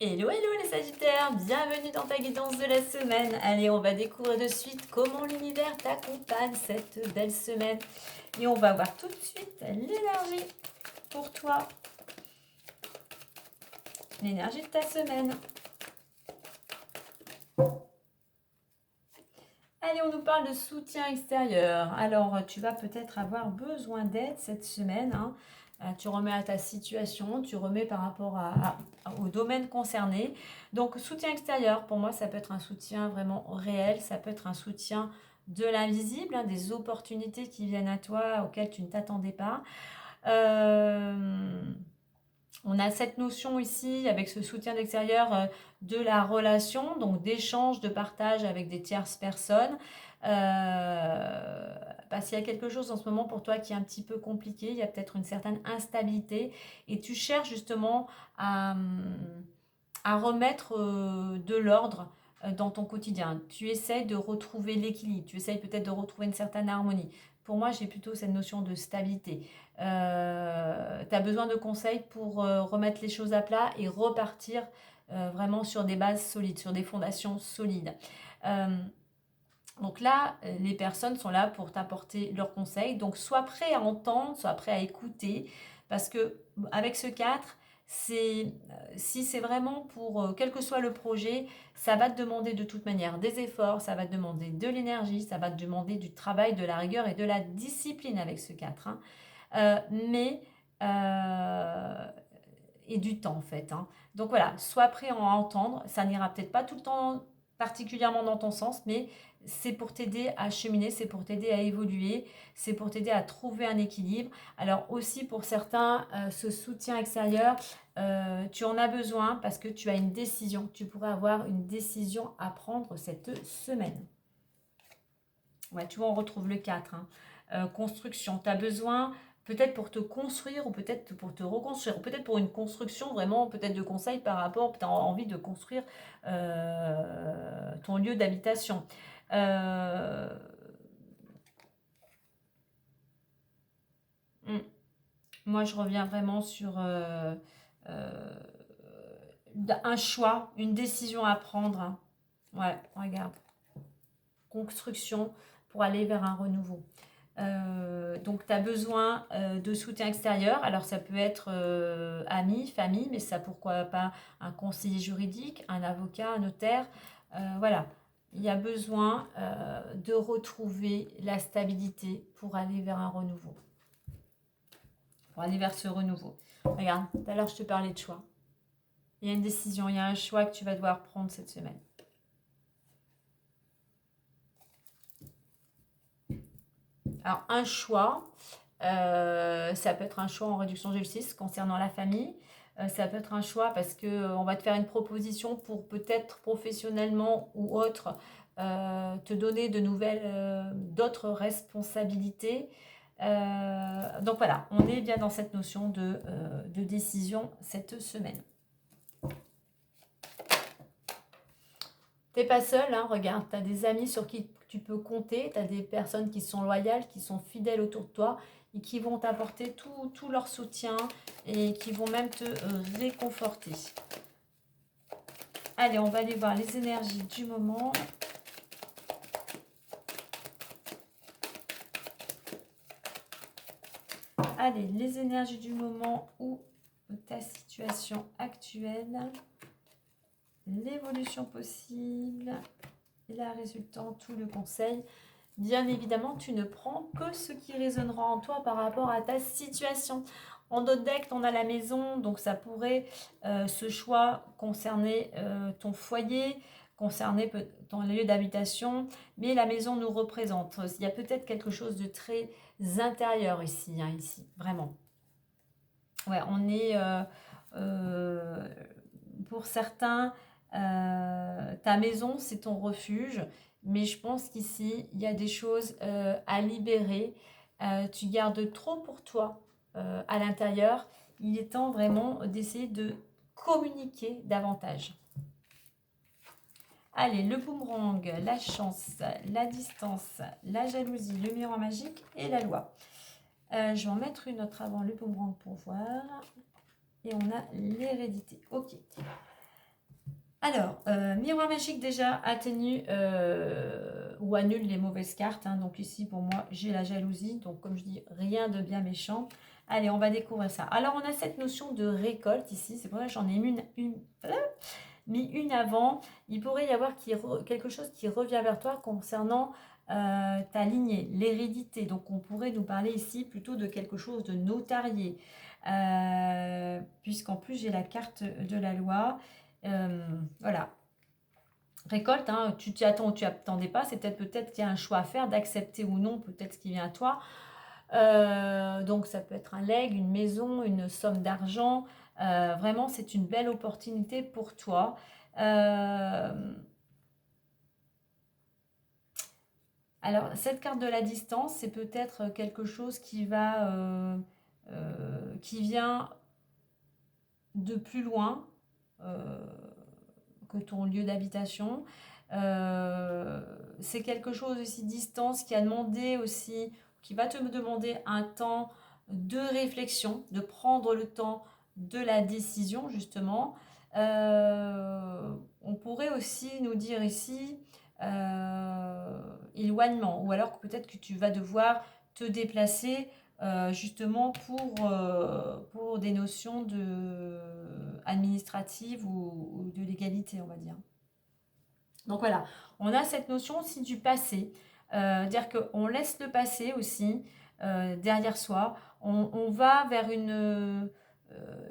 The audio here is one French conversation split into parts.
Hello, hello les Sagittaires, bienvenue dans ta guidance de la semaine. Allez, on va découvrir de suite comment l'univers t'accompagne cette belle semaine. Et on va voir tout de suite l'énergie pour toi. L'énergie de ta semaine. Allez, on nous parle de soutien extérieur. Alors, tu vas peut-être avoir besoin d'aide cette semaine. Tu remets à ta situation, tu remets par rapport au domaine concerné. Donc, soutien extérieur, pour moi, ça peut être un soutien vraiment réel. Ça peut être un soutien de l'invisible, des opportunités qui viennent à toi auxquelles tu ne t'attendais pas. On a cette notion ici, avec ce soutien d'extérieur, de la relation, donc d'échange, de partage avec des tierces personnes. Parce qu'il y a quelque chose en ce moment pour toi qui est un petit peu compliqué, il y a peut-être une certaine instabilité, et tu cherches justement à remettre de l'ordre dans ton quotidien. Tu essayes de retrouver l'équilibre, tu essayes peut-être de retrouver une certaine harmonie. Pour moi, j'ai plutôt cette notion de stabilité. Tu as besoin de conseils pour remettre les choses à plat et repartir vraiment sur des bases solides, sur des fondations solides. Donc là, les personnes sont là pour t'apporter leurs conseils. Donc sois prêt à entendre, sois prêt à écouter, parce que avec ce 4, si c'est vraiment pour quel que soit le projet, ça va te demander de toute manière des efforts, ça va te demander de l'énergie, ça va te demander du travail, de la rigueur et de la discipline avec ce 4. Mais et du temps en fait. Donc voilà, sois prêt à entendre. Ça n'ira peut-être pas tout le temps particulièrement dans ton sens, mais c'est pour t'aider à cheminer, c'est pour t'aider à évoluer, c'est pour t'aider à trouver un équilibre. Alors aussi pour certains, ce soutien extérieur, tu en as besoin parce que tu as une décision. Tu pourrais avoir une décision à prendre cette semaine. Ouais, tu vois, on retrouve le 4. Construction, tu as besoin peut-être pour te construire ou peut-être pour te reconstruire, ou peut-être pour une construction, vraiment peut-être de conseils par rapport, tu as envie de construire ton lieu d'habitation. Euh, hmm, Moi, je reviens vraiment sur euh, un choix, une décision à prendre. Ouais, regarde. Construction pour aller vers un renouveau. Donc, tu as besoin de soutien extérieur. Alors, ça peut être amis, famille, mais ça, pourquoi pas un conseiller juridique, un avocat, un notaire. Voilà. Il y a besoin de retrouver la stabilité pour aller vers un renouveau. Pour aller vers ce renouveau. Regarde, tout à l'heure, je te parlais de choix. Il y a une décision, il y a un choix que tu vas devoir prendre cette semaine. Alors, un choix, ça peut être un choix en réduction de justice concernant la famille. Ça peut être un choix parce qu'on va te faire une proposition pour peut-être professionnellement ou autre te donner de nouvelles, d'autres responsabilités. Donc voilà, on est bien dans cette notion de décision cette semaine. T'es pas seul, regarde, tu as des amis sur qui tu peux compter, tu as des personnes qui sont loyales, qui sont fidèles autour de toi et qui vont t'apporter tout leur soutien et qui vont même te réconforter. Allez, on va aller voir les énergies du moment. Allez, les énergies du moment ou ta situation actuelle, l'évolution possible, la résultante ou le conseil. Bien évidemment, tu ne prends que ce qui résonnera en toi par rapport à ta situation. En d'autres decks, on a la maison, donc ça pourrait, ce choix, concerner ton foyer, concerner ton lieu d'habitation, mais la maison nous représente. Il y a peut-être quelque chose de très intérieur ici, ici, vraiment. Ouais, on est, pour certains, ta maison, c'est ton refuge. Mais je pense qu'ici, il y a des choses à libérer. Tu gardes trop pour toi à l'intérieur. Il est temps vraiment d'essayer de communiquer davantage. Allez, le boomerang, la chance, la distance, la jalousie, le miroir magique et la loi. Je vais en mettre une autre avant le boomerang pour voir. Et on a l'hérédité. Ok. Alors, miroir magique déjà atténue ou annule les mauvaises cartes, hein. Donc ici, pour moi, j'ai la jalousie. Donc, comme je dis, rien de bien méchant. Allez, on va découvrir ça. Alors, on a cette notion de récolte ici. C'est pour ça que j'en ai mis une avant. Il pourrait y avoir quelque chose qui revient vers toi concernant ta lignée, l'hérédité. Donc, on pourrait nous parler ici plutôt de quelque chose de notarié. Puisqu'en plus, j'ai la carte de la loi. Voilà. Récolte, hein, tu t'y attends ou tu attendais pas, c'est peut-être qu'il y a un choix à faire, d'accepter ou non peut-être ce qui vient à toi. Donc ça peut être un legs, une maison, une somme d'argent. Vraiment, c'est une belle opportunité pour toi. Alors, cette carte de la distance, c'est peut-être quelque chose qui vient de plus loin. Que ton lieu d'habitation. C'est quelque chose aussi distance qui a demandé aussi, qui va te demander un temps de réflexion, de prendre le temps de la décision justement. On pourrait aussi nous dire ici éloignement, ou alors peut-être que tu vas devoir te déplacer justement pour des notions administratives ou de légalité, on va dire. Donc voilà, on a cette notion aussi du passé, dire qu'on laisse le passé aussi derrière soi, on va vers il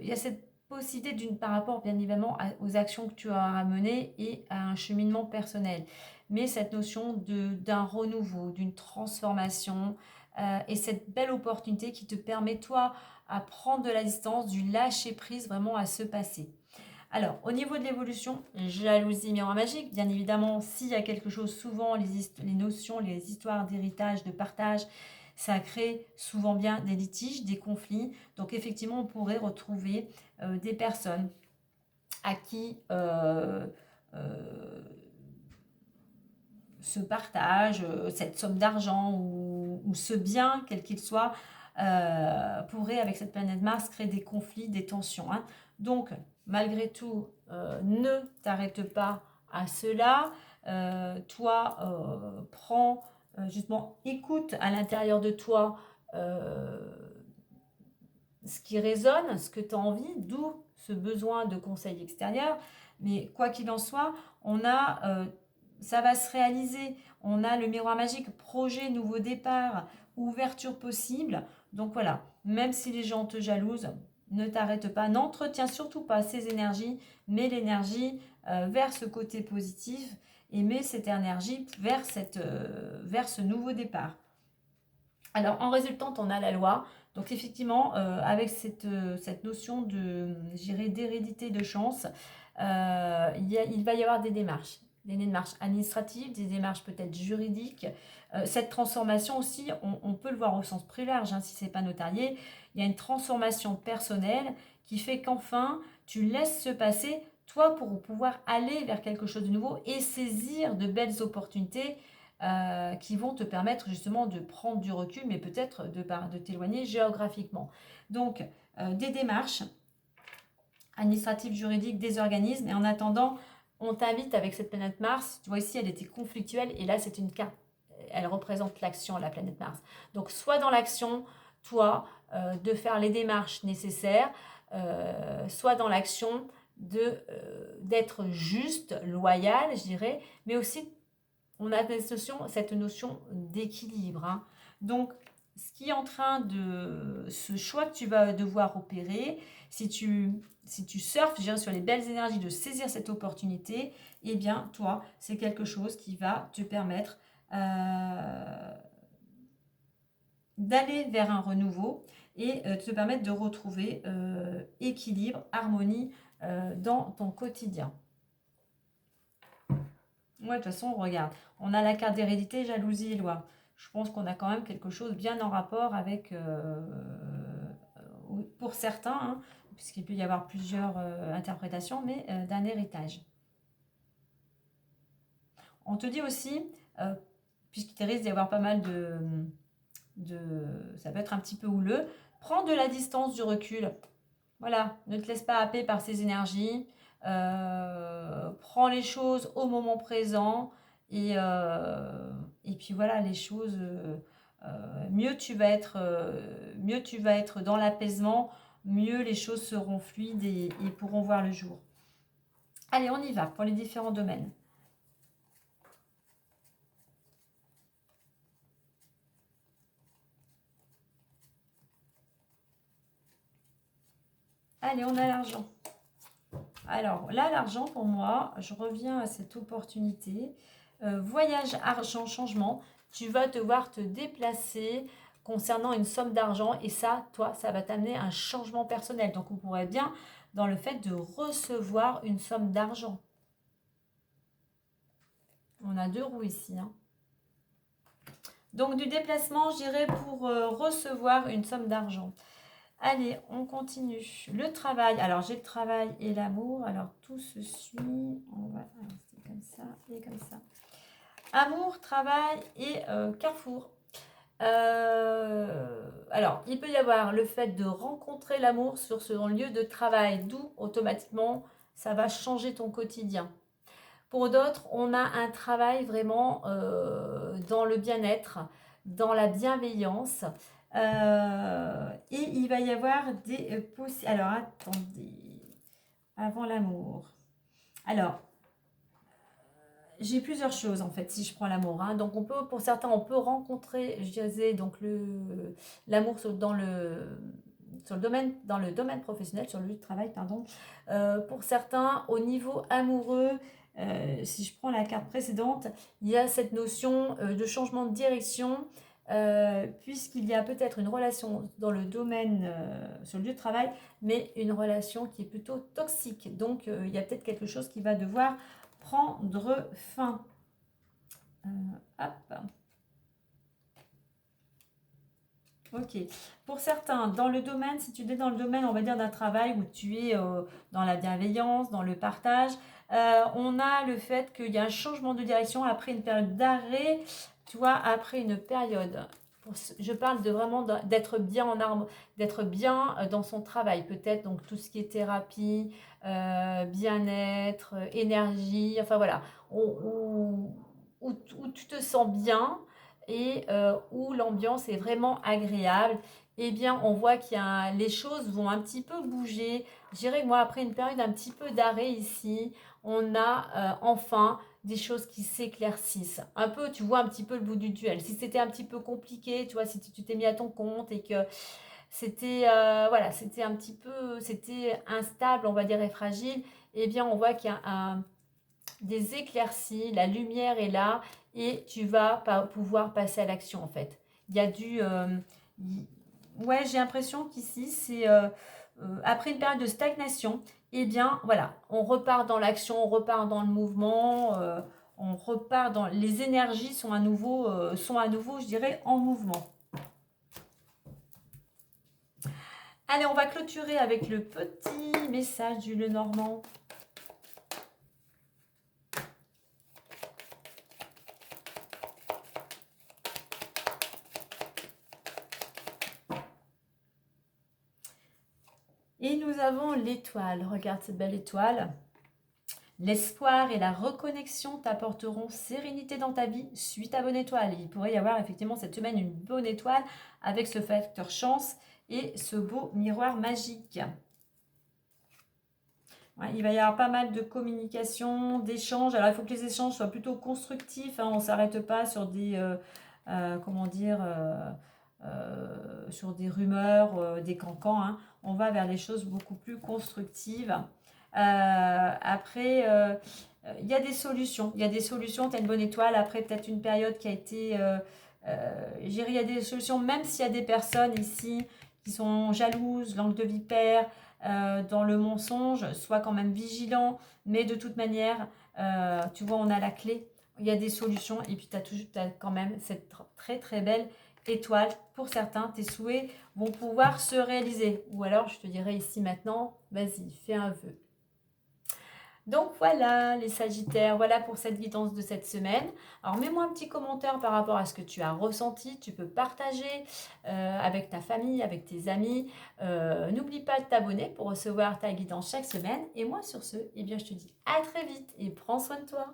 y a cette possibilité par rapport bien évidemment aux actions que tu as menées et à un cheminement personnel, mais cette notion d'un renouveau, d'une transformation et cette belle opportunité qui te permet toi à prendre de la distance, du lâcher prise vraiment à ce passé. Alors, au niveau de l'évolution, jalousie, miroir magique, bien évidemment, s'il y a quelque chose, souvent les notions, les histoires d'héritage, de partage, ça crée souvent bien des litiges, des conflits. Donc, effectivement, on pourrait retrouver des personnes à qui ce partage, cette somme d'argent ou ce bien, quel qu'il soit, pourrait, avec cette planète Mars, créer des conflits, des tensions, hein. Donc, malgré tout, ne t'arrête pas à cela. Toi, prends, justement, écoute à l'intérieur de toi ce qui résonne, ce que tu as envie, d'où ce besoin de conseils extérieurs. Mais quoi qu'il en soit, ça va se réaliser. On a le miroir magique, projet, nouveau départ, ouverture possible. Donc voilà, même si les gens te jalousent, ne t'arrête pas, n'entretiens surtout pas ces énergies, mets l'énergie vers ce côté positif et mets cette énergie vers ce nouveau départ. Alors, en résultante, on a la loi. Donc, effectivement, avec cette notion d'hérédité de chance, il va y avoir des démarches administratives, des démarches peut-être juridiques. Cette transformation aussi, on peut le voir au sens plus large, hein, si ce n'est pas notarié. Il y a une transformation personnelle qui fait qu'enfin, tu laisses se passer, toi, pour pouvoir aller vers quelque chose de nouveau et saisir de belles opportunités qui vont te permettre justement de prendre du recul, mais peut-être de t'éloigner géographiquement. Donc, des démarches administratives, juridiques, des organismes. Et en attendant, on t'invite avec cette planète Mars. Tu vois ici, elle était conflictuelle. Et là, c'est une carte. Elle représente l'action, la planète Mars. Donc, soit dans l'action, toi, de faire les démarches nécessaires, soit dans l'action d'être juste, loyal, je dirais, mais aussi on a cette notion d'équilibre, hein. Donc, ce qui est en train ce choix que tu vas devoir opérer, si tu surfes, je dirais, sur les belles énergies de saisir cette opportunité, eh bien, toi, c'est quelque chose qui va te permettre d'aller vers un renouveau et te permettre de retrouver équilibre, harmonie dans ton quotidien. Ouais, de toute façon, regarde, on a la carte d'hérédité, jalousie et loi. Je pense qu'on a quand même quelque chose bien en rapport avec, pour certains, hein, puisqu'il peut y avoir plusieurs interprétations, mais d'un héritage. On te dit aussi, puisqu'il risque d'y avoir pas mal ça peut être un petit peu houleux, prends de la distance, du recul. Voilà, ne te laisse pas happer par ces énergies. prends les choses au moment présent et puis voilà, les choses, mieux tu vas être dans l'apaisement, mieux les choses seront fluides et pourront voir le jour. Allez, on y va pour les différents domaines. Allez, on a l'argent. Alors là, l'argent pour moi, je reviens à cette opportunité. Voyage, argent, changement. Tu vas devoir te déplacer concernant une somme d'argent et ça, toi, ça va t'amener un changement personnel. Donc on pourrait bien dans le fait de recevoir une somme d'argent. On a 2 roues ici. Hein. Donc du déplacement, je dirais pour recevoir une somme d'argent. Allez, on continue. Le travail. Alors, j'ai le travail et l'amour. Alors, tout se suit. On va... C'est comme ça et comme ça. Amour, travail et carrefour. Alors, il peut y avoir le fait de rencontrer l'amour sur son lieu de travail, d'où automatiquement, ça va changer ton quotidien. Pour d'autres, on a un travail vraiment dans le bien-être, dans la bienveillance. Et il va y avoir des possibilités. Alors, attendez. Avant l'amour. Alors, j'ai plusieurs choses en fait, si je prends l'amour. Hein. Donc, pour certains, on peut rencontrer, je disais, donc l'amour dans le domaine professionnel, sur le lieu de travail, pardon. Pour certains, au niveau amoureux, si je prends la carte précédente, il y a cette notion de changement de direction, puisqu'il y a peut-être une relation dans le domaine, sur le lieu de travail, mais une relation qui est plutôt toxique. Donc, il y a peut-être quelque chose qui va devoir prendre fin. Hop. Ok. Pour certains, dans le domaine, si tu es dans le domaine, on va dire, d'un travail où tu es dans la bienveillance, dans le partage, on a le fait qu'il y a un changement de direction après une période d'arrêt, tu vois, après une période. Je parle de vraiment d'être bien en arme, d'être bien dans son travail, peut-être, donc tout ce qui est thérapie, bien-être, énergie, enfin voilà, où tu te sens bien et où l'ambiance est vraiment agréable, eh bien on voit qu'il y a les choses vont un petit peu bouger. Je dirais que moi, après une période un petit peu d'arrêt ici, on a enfin des choses qui s'éclaircissent. Un peu, tu vois un petit peu le bout du tunnel. Si c'était un petit peu compliqué, tu vois, si tu t'es mis à ton compte et que c'était voilà, c'était un petit peu, c'était instable, on va dire, et fragile, eh bien on voit qu'il y a des éclaircies, la lumière est là et tu vas pouvoir passer à l'action en fait. Il y a ouais, j'ai l'impression qu'ici, c'est après une période de stagnation, eh bien voilà, on repart dans l'action, on repart dans le mouvement, on repart dans... Les énergies sont à nouveau, je dirais, en mouvement. Allez, on va clôturer avec le petit message du Lenormand. Et nous avons l'étoile. Regarde cette belle étoile. L'espoir et la reconnexion t'apporteront sérénité dans ta vie suite à bonne étoile. Il pourrait y avoir effectivement cette semaine une bonne étoile avec ce facteur chance et ce beau miroir magique. Ouais, il va y avoir pas mal de communication, d'échanges. Alors, il faut que les échanges soient plutôt constructifs. Hein. On ne s'arrête pas sur des, comment dire, sur des rumeurs, des cancans. Hein. On va vers des choses beaucoup plus constructives. Après, il y a des solutions. Il y a des solutions. Tu as une bonne étoile. Après, peut-être une période qui a été... il y a des solutions, même s'il y a des personnes ici qui sont jalouses, langue de vipère, dans le mensonge, sois quand même vigilant. Mais de toute manière, tu vois, on a la clé. Il y a des solutions. Et puis, tu as quand même cette très, très belle étoile. Pour certains, tes souhaits vont pouvoir se réaliser. Ou alors, je te dirais ici maintenant, vas-y, fais un vœu. Donc voilà les Sagittaires, voilà pour cette guidance de cette semaine. Alors mets-moi un petit commentaire par rapport à ce que tu as ressenti, tu peux partager avec ta famille, avec tes amis. N'oublie pas de t'abonner pour recevoir ta guidance chaque semaine. Et moi sur ce, eh bien, je te dis à très vite et prends soin de toi.